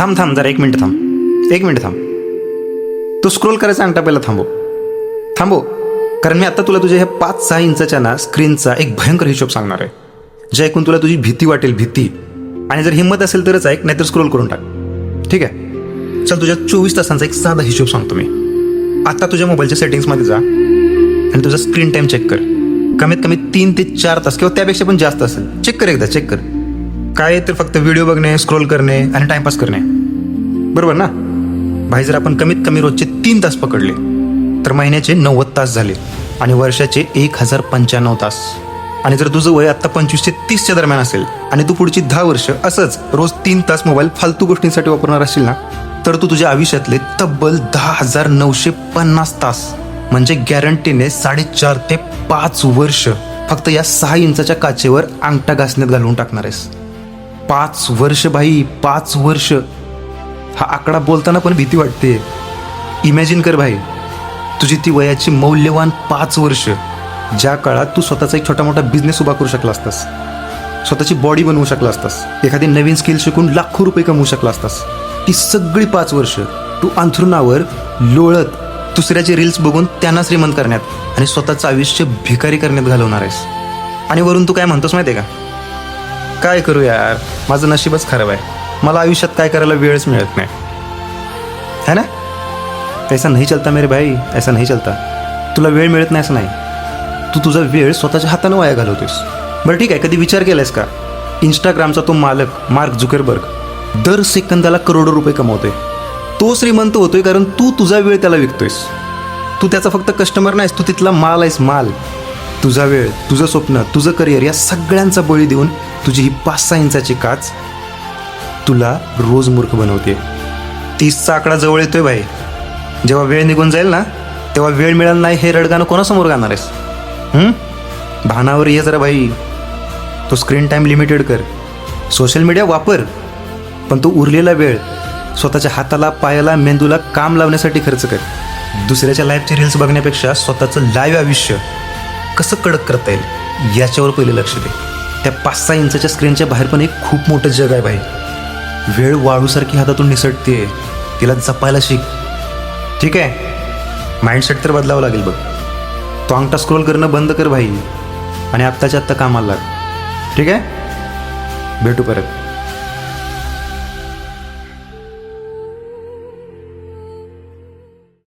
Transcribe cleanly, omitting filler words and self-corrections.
थांब थांब जरा 1 मिनिट थांब. तू स्क्रोल करायचा अंगठा पहिला थांबव. कारण मी आता तुला तुझ्या ह्या 5-6 इंचाच्या ना स्क्रीनचा एक भयंकर हिशोब सांगणार आहे, जे ऐकून तुला तुझी भीती वाटेल. आणि जर हिंमत असेल तरच ऐक, नाहीतर स्क्रोल करून टाक. ठीक आहे, चल तुझ्या 24 तासांचा एक साधा हिशोब सांगतो मी. आता तुझ्या मोबाईलच्या सेटिंग्समध्ये जा आणि तुझा स्क्रीन टाईम चेक कर. कमीत कमी 3 ते 4 तास किंवा त्यापेक्षा पण जास्त असेल. चेक कर. काय तर फक्त व्हिडिओ बघणे, स्क्रोल करणे आणि टाइमपास करणे, बरोबर ना? भाई, जर आपण कमीत कमी रोजचे 3 तास पकडले तर महिन्याचे 90 तास झाले आणि वर्षाचे 1095 तास. आणि जर तुझं वय आत्ता 25 ते 30च्या दरम्यान असेल आणि तू पुढची 10 वर्ष असंच रोज 3 तास मोबाईल फालतू गोष्टींसाठी वापरणार असशील ना, तर तू तुझ्या आयुष्यातले तब्बल 10,950 तास म्हणजे गॅरंटीने 4.5 ते 5 वर्ष फक्त या 6 इंचाच्या काचेवर अंगठा घासण्यात घालवून टाकणार आहेस. 5 वर्ष भाई, 5 वर्ष. हा आकडा बोलताना पण भीती वाटते. इमॅजिन कर भाई, तुझी ती वयाची मौल्यवान 5 वर्ष, ज्या काळात तू स्वतःचा एक छोटा मोठा बिझनेस उभा करू शकला असतास, स्वतःची बॉडी बनवू शकला असतास, एखादी नवीन स्किल शिकून लाखो रुपये कमवू शकला असतास. ती सगळी 5 वर्ष तू अंथरुणावर लोळत दुसऱ्याचे रील्स बघून त्यांना श्रीमंत करण्यात आणि स्वतःचं आयुष्य भिकारी करण्यात घालवणार आहेस. आणि वरून तू काय म्हणतोस माहिती आहे का? काय करू यार, माझं नशीबच खराब आहे, मला आयुष्यात काय करायला वेळच मिळत नाही, है ना? ऐसा नाही चलता मेरे भाई, ऐसा नाही चलता. तुला वेळ मिळत नाही असं नाही, तू तुझा वेळ स्वतःच्या हातानं वाया घालवतोस. बरं ठीक आहे, कधी विचार केलायस का, इंस्टाग्रामचा तो मालक मार्क झुकरबर्ग दर सेकंदाला करोडो रुपये कमवतोय. तो श्रीमंत होतोय कारण तू तुझा वेळ त्याला विकतोयस. तू त्याचा फक्त कस्टमर नाहीस, तू तिथला माल आहेस, माल. तुझा वेळ, तुझं स्वप्न, तुझं करिअर या सगळ्यांचा बळी देऊन तुझी ही 5-6 इंचाची काच तुला रोज मूर्ख बनवते. 30चा आकडा जवळ येतोय भाई. जेव्हा वेळ निघून जाईल ना, तेव्हा वेळ मिळालं नाही हे रडगाणं कोणासमोर गाणार आहेस? भानावर ये जरा भाई. तो स्क्रीन टाईम लिमिटेड कर, सोशल मीडिया वापर, पण तो उरलेला वेळ स्वतःच्या हाताला, पायाला, मेंदूला काम लावण्यासाठी खर्च कर. दुसऱ्याच्या लाईफचे रील्स बघण्यापेक्षा स्वतःचं लाईव्ह आयुष्य कसं कडक करता येईल याच्यावर पहिले लक्ष दे. त्या 5-6 इंचाच्या स्क्रीनच्या बाहेर पण एक खूप मोठं जग आहे भाई. वेळ वाळूसारखी हातातून निसटते, तिला जपायला शिक. ठीक आहे, माइंडसेट तर बदलावं लागेल बघ. तो अंगठा स्क्रोल करणं बंद कर भाई आणि आत्ताच्या आत्ता कामाला लाग. ठीक आहे, भेटू परत.